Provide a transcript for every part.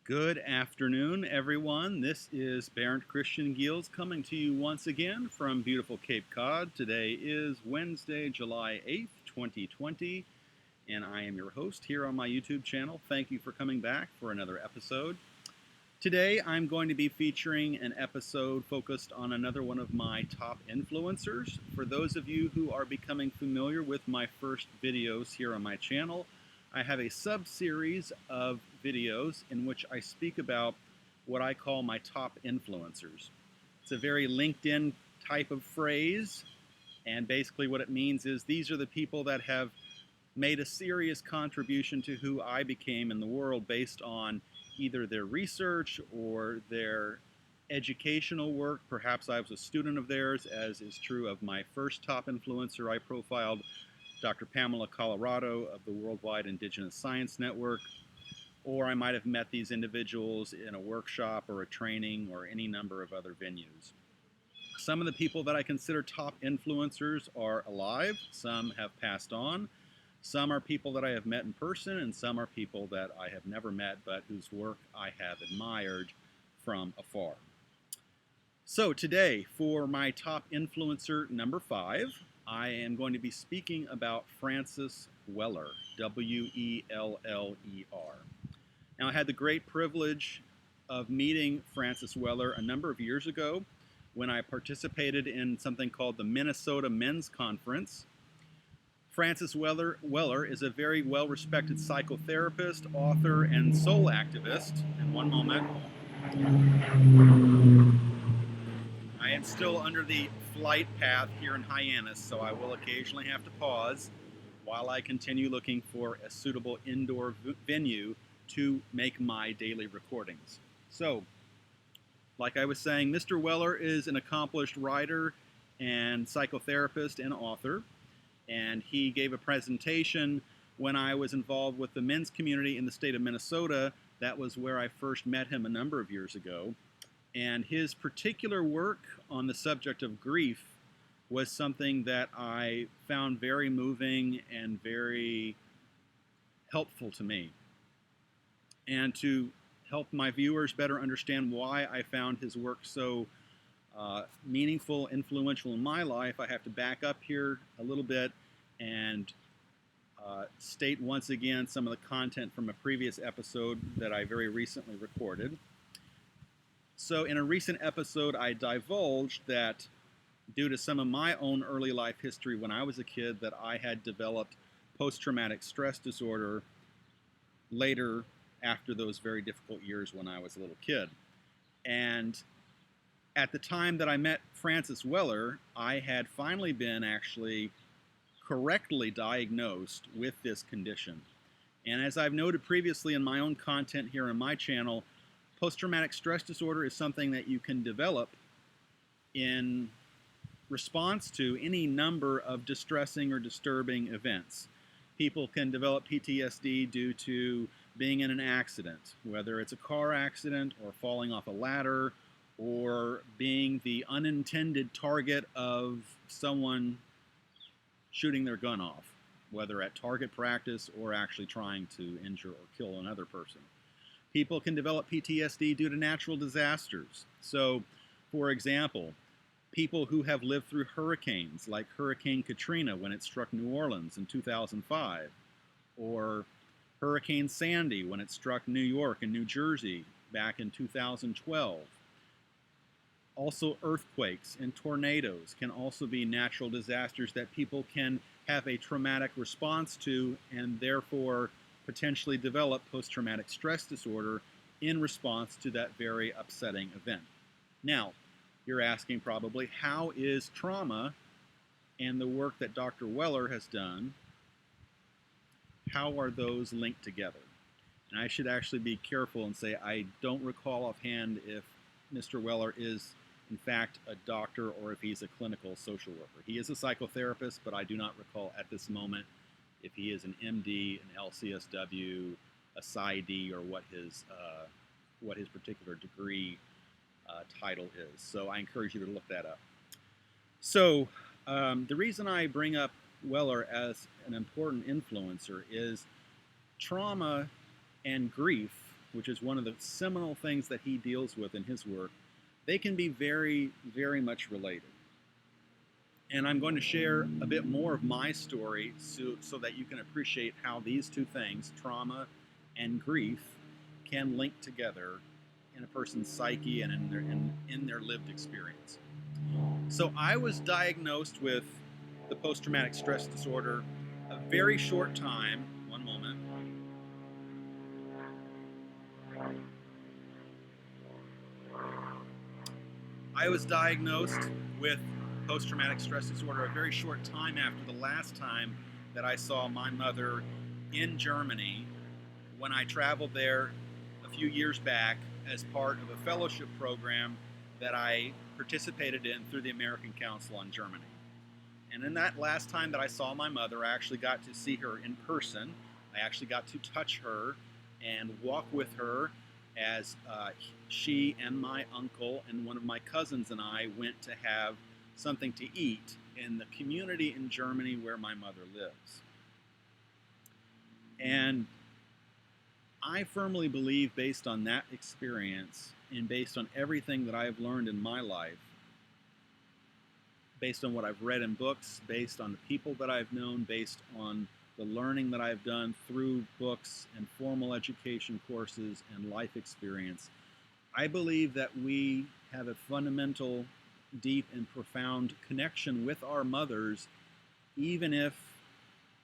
Good afternoon, everyone. This is Bernd Christian Giels coming to you once again from beautiful Cape Cod. Today is Wednesday, July 8th, 2020, and I am your host here on my YouTube channel. Thank you for coming back for another episode. Today, I'm going to be featuring an episode focused on another one of my top influencers. For those of you who are becoming familiar with my first videos here on my channel, I have a sub-series of videos in which I speak about what I call my top influencers. It's a very LinkedIn type of phrase, and basically what it means is these are the people that have made a serious contribution to who I became in the world based on either their research or their educational work. Perhaps I was a student of theirs, as is true of my first top influencer I profiled, Dr. Pamela Colorado of the Worldwide Indigenous Science Network, or I might have met these individuals in a workshop or a training or any number of other venues. Some of the people that I consider top influencers are alive, some have passed on, some are people that I have met in person, and some are people that I have never met but whose work I have admired from afar. So today, for my top influencer number 5, I am going to be speaking about Francis Weller, W-E-L-L-E-R. Now, I had the great privilege of meeting Francis Weller a number of years ago when I participated in something called the Minnesota Men's Conference. Francis Weller is a very well-respected psychotherapist, author, and soul activist. And one moment. I am still under the flight path here in Hyannis, so I will occasionally have to pause while I continue looking for a suitable indoor venue to make my daily recordings. So, like I was saying, Mr. Weller is an accomplished writer and psychotherapist and author, and he gave a presentation when I was involved with the men's community in the state of Minnesota. That was where I first met him a number of years ago. And his particular work on the subject of grief was something that I found very moving and very helpful to me. And to help my viewers better understand why I found his work so meaningful, influential in my life, I have to back up here a little bit and state once again some of the content from a previous episode that I very recently recorded. So in a recent episode, I divulged that due to some of my own early life history when I was a kid, that I had developed post-traumatic stress disorder later after those very difficult years when I was a little kid. And at the time that I met Francis Weller, I had finally been actually correctly diagnosed with this condition. And as I've noted previously in my own content here on my channel, post-traumatic stress disorder is something that you can develop in response to any number of distressing or disturbing events. People can develop PTSD due to being in an accident, whether it's a car accident or falling off a ladder or being the unintended target of someone shooting their gun off, whether at target practice or actually trying to injure or kill another person. People can develop PTSD due to natural disasters. So, for example, people who have lived through hurricanes, like Hurricane Katrina when it struck New Orleans in 2005, or Hurricane Sandy when it struck New York and New Jersey back in 2012. Also, earthquakes and tornadoes can also be natural disasters that people can have a traumatic response to and therefore potentially develop post-traumatic stress disorder in response to that very upsetting event. Now, you're asking probably, how is trauma and the work that Dr. Weller has done, how are those linked together? And I should actually be careful and say I don't recall offhand if Mr. Weller is in fact a doctor or if he's a clinical social worker. He is a psychotherapist, but I do not recall at this moment if he is an MD, an LCSW, a PsyD, or what his particular degree title is. So I encourage you to look that up. So the reason I bring up Weller as an important influencer is trauma and grief which is one of the seminal things that he deals with in his work, they can be very, very much related. And I'm going to share a bit more of my story so that you can appreciate how these two things, trauma and grief, can link together in a person's psyche and in their lived experience. So I was diagnosed with the post-traumatic stress disorder a very short time. One moment. I was diagnosed with post-traumatic stress disorder a very short time after the last time that I saw my mother in Germany when I traveled there a few years back as part of a fellowship program that I participated in through the American Council on Germany. And in that last time that I saw my mother, I actually got to see her in person. I actually got to touch her and walk with her as she and my uncle and one of my cousins and I went to have something to eat in the community in Germany where my mother lives. And I firmly believe, based on that experience and based on everything that I've learned in my life, based on what I've read in books, based on the people that I've known, based on the learning that I've done through books and formal education courses and life experience, I believe that we have a fundamental, deep, and profound connection with our mothers, even if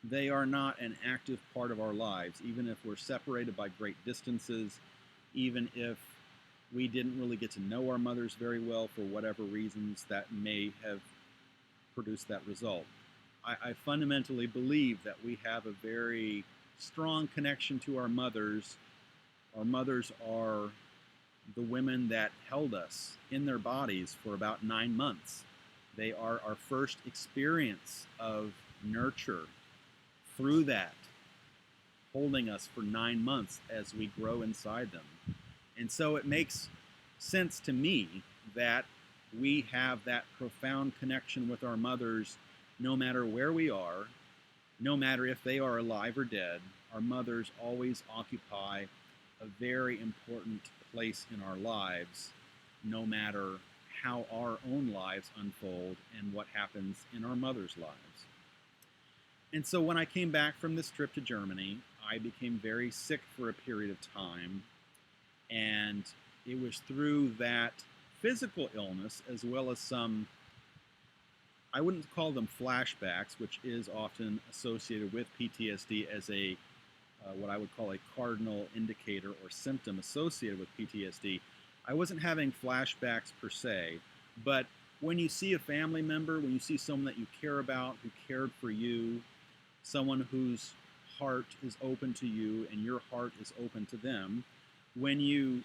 they are not an active part of our lives, even if we're separated by great distances, even if we didn't really get to know our mothers very well for whatever reasons that may have produced that result. I fundamentally believe that we have a very strong connection to our mothers. Our mothers are the women that held us in their bodies for about 9 months. They are our first experience of nurture through that, holding us for 9 months as we grow inside them. And so it makes sense to me that we have that profound connection with our mothers no matter where we are, no matter if they are alive or dead. Our mothers always occupy a very important place in our lives, no matter how our own lives unfold and what happens in our mother's lives. And so when I came back from this trip to Germany, I became very sick for a period of time. And it was through that physical illness, as well as some, I wouldn't call them flashbacks, which is often associated with PTSD as a what I would call a cardinal indicator or symptom associated with PTSD. I wasn't having flashbacks per se, but when you see a family member, when you see someone that you care about, who cared for you, someone whose heart is open to you and your heart is open to them, when you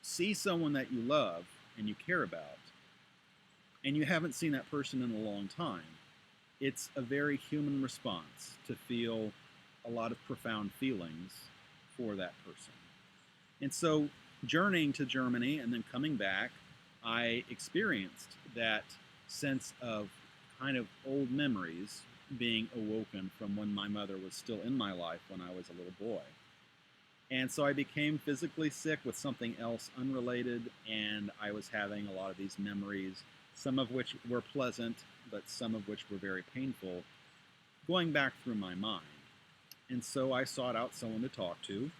see someone that you love and you care about, and you haven't seen that person in a long time, it's a very human response to feel a lot of profound feelings for that person. And so journeying to Germany and then coming back, I experienced that sense of kind of old memories being awoken from when my mother was still in my life when I was a little boy. And so I became physically sick with something else unrelated, and I was having a lot of these memories, some of which were pleasant, but some of which were very painful, going back through my mind. And so I sought out someone to talk to,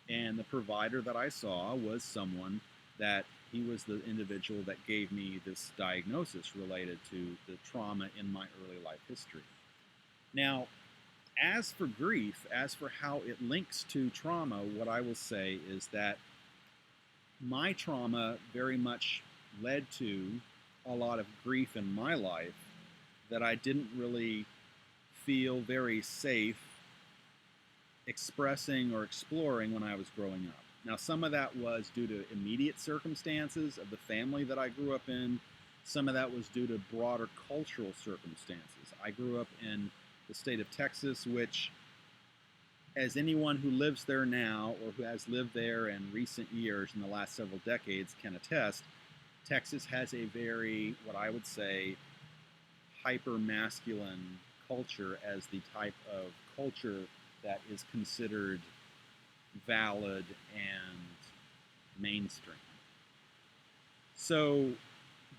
and the provider that I saw was someone that he was the individual that gave me this diagnosis related to the trauma in my early life history. Now, as for grief, as for how it links to trauma, what I will say is that my trauma very much led to a lot of grief in my life that I didn't really feel very safe expressing or exploring when I was growing up. Now, some of that was due to immediate circumstances of the family that I grew up in. Some of that was due to broader cultural circumstances. I grew up in the state of Texas, which, as anyone who lives there now or who has lived there in recent years, in the last several decades, can attest, Texas has a very, what I would say, hyper-masculine culture as the type of culture that is considered valid and mainstream. So,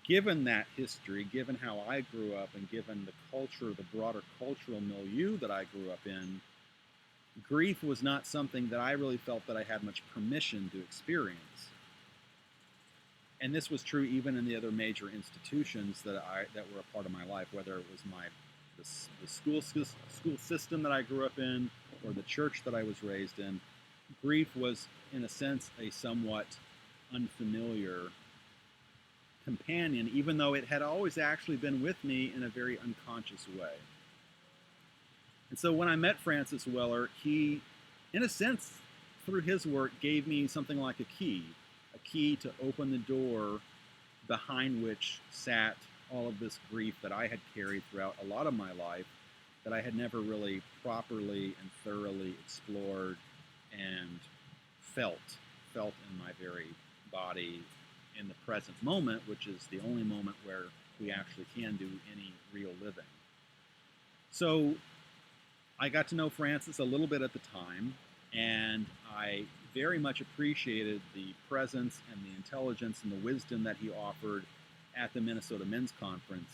given that history, given how I grew up, and given the culture, the broader cultural milieu that I grew up in, grief was not something that I really felt that I had much permission to experience. And this was true even in the other major institutions that were a part of my life, whether it was the school system that I grew up in or the church that I was raised in. Grief was, in a sense, a somewhat unfamiliar companion, even though it had always actually been with me in a very unconscious way. And so when I met Francis Weller, he, in a sense, through his work, gave me something like a key to open the door behind which sat all of this grief that I had carried throughout a lot of my life that I had never really properly and thoroughly explored and felt in my very body in the present moment, which is the only moment where we actually can do any real living. So I got to know Francis a little bit at the time, and I very much appreciated the presence and the intelligence and the wisdom that he offered at the Minnesota Men's Conference.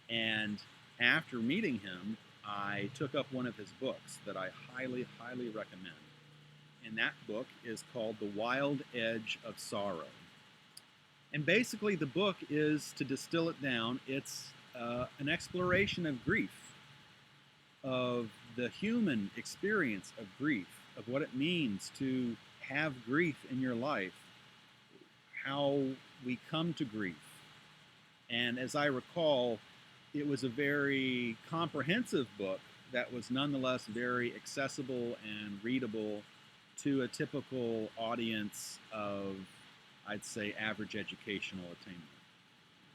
And after meeting him, I took up one of his books that I highly, highly recommend. And that book is called The Wild Edge of Sorrow. And basically the book is, to distill it down, it's an exploration of grief, of the human experience of grief, of what it means to have grief in your life, how we come to grief. And as I recall, it was a very comprehensive book that was nonetheless very accessible and readable to a typical audience of, I'd say, average educational attainment.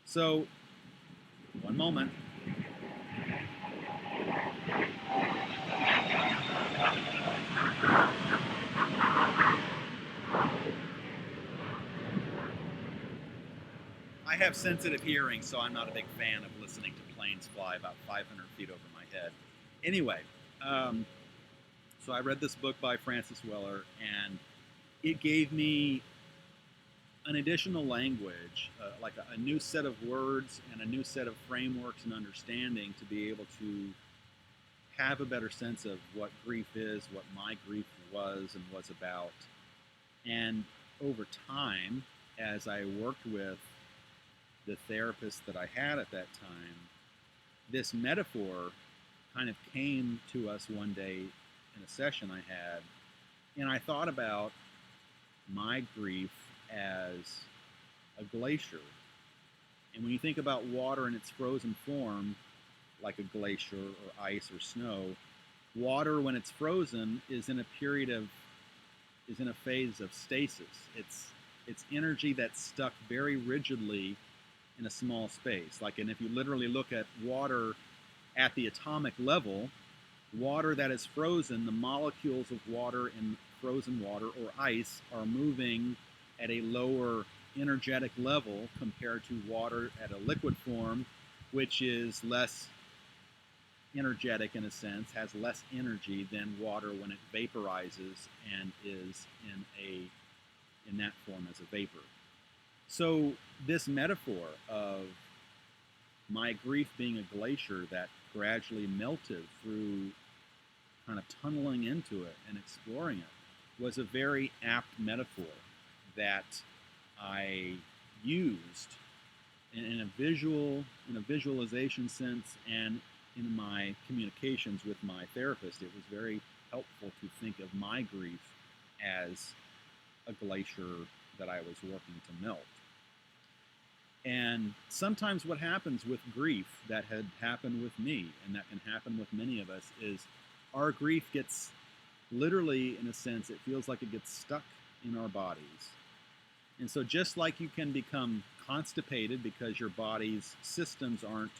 So, one moment. I have sensitive hearing, so I'm not a big fan of listening to planes fly about 500 feet over my head. Anyway, so I read this book by Francis Weller, and it gave me an additional language, like a new set of words and a new set of frameworks and understanding to be able to have a better sense of what grief is, what my grief was and was about. And over time, as I worked with the therapist that I had at that time, this metaphor kind of came to us one day in a session I had, and I thought about my grief as a glacier. And when you think about water in its frozen form, like a glacier or ice or snow, water when it's frozen is in a phase of stasis. It's energy that's stuck very rigidly in a small space. And if you literally look at water at the atomic level, water that is frozen, the molecules of water in frozen water or ice are moving at a lower energetic level compared to water at a liquid form, which is less energetic in a sense, has less energy than water when it vaporizes and is in that form as a vapor. So this metaphor of my grief being a glacier that gradually melted through kind of tunneling into it and exploring it was a very apt metaphor that I used in a visualization sense, and in my communications with my therapist. It was very helpful to think of my grief as a glacier that I was working to melt. And sometimes what happens with grief that had happened with me, and that can happen with many of us, is our grief gets, literally, in a sense, it feels like it gets stuck in our bodies. And so just like you can become constipated because your body's systems aren't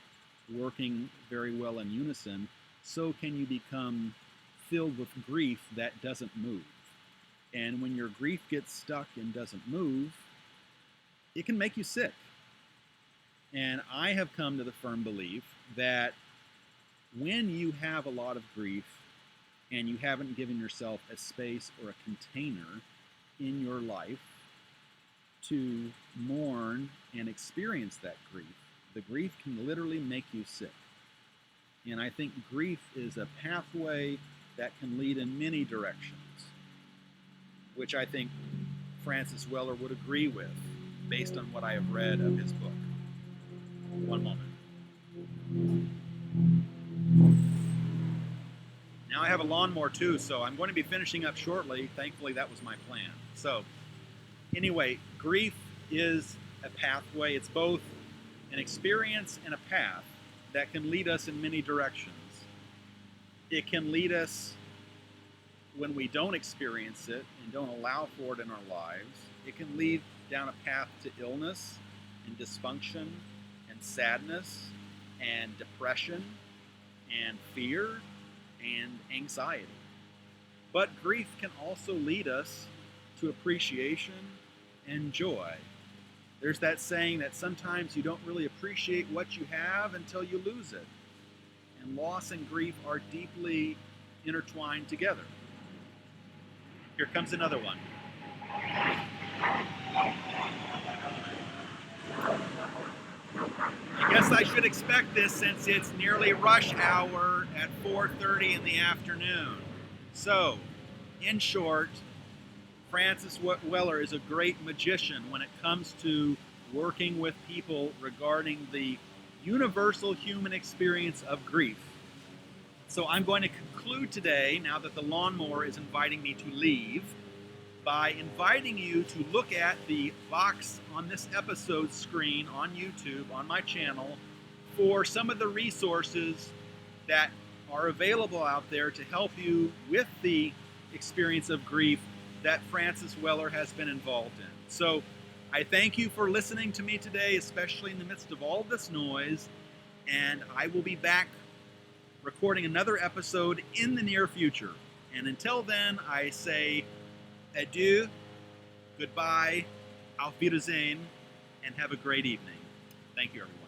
working very well in unison, so can you become filled with grief that doesn't move. And when your grief gets stuck and doesn't move, it can make you sick. And I have come to the firm belief that when you have a lot of grief, and you haven't given yourself a space or a container in your life to mourn and experience that grief, the grief can literally make you sick. And I think grief is a pathway that can lead in many directions, which I think Francis Weller would agree with based on what I have read of his book. One moment. Now I have a lawnmower too, so I'm going to be finishing up shortly. Thankfully, that was my plan. So anyway, grief is a pathway. It's both an experience and a path that can lead us in many directions. It can lead us when we don't experience it and don't allow for it in our lives. It can lead down a path to illness and dysfunction and sadness and depression and fear and anxiety. But grief can also lead us to appreciation and joy. There's that saying that sometimes you don't really appreciate what you have until you lose it. And loss and grief are deeply intertwined together. Here comes another one. I guess I should expect this since it's nearly rush hour at 4:30 in the afternoon. So, in short, Francis Weller is a great magician when it comes to working with people regarding the universal human experience of grief. So I'm going to conclude today, now that the lawnmower is inviting me to leave, by inviting you to look at the box on this episode screen on YouTube, on my channel, for some of the resources that are available out there to help you with the experience of grief that Francis Weller has been involved in. So I thank you for listening to me today, especially in the midst of all this noise, and I will be back recording another episode in the near future. And until then, I say adieu, goodbye, auf Wiedersehen, and have a great evening. Thank you, everyone.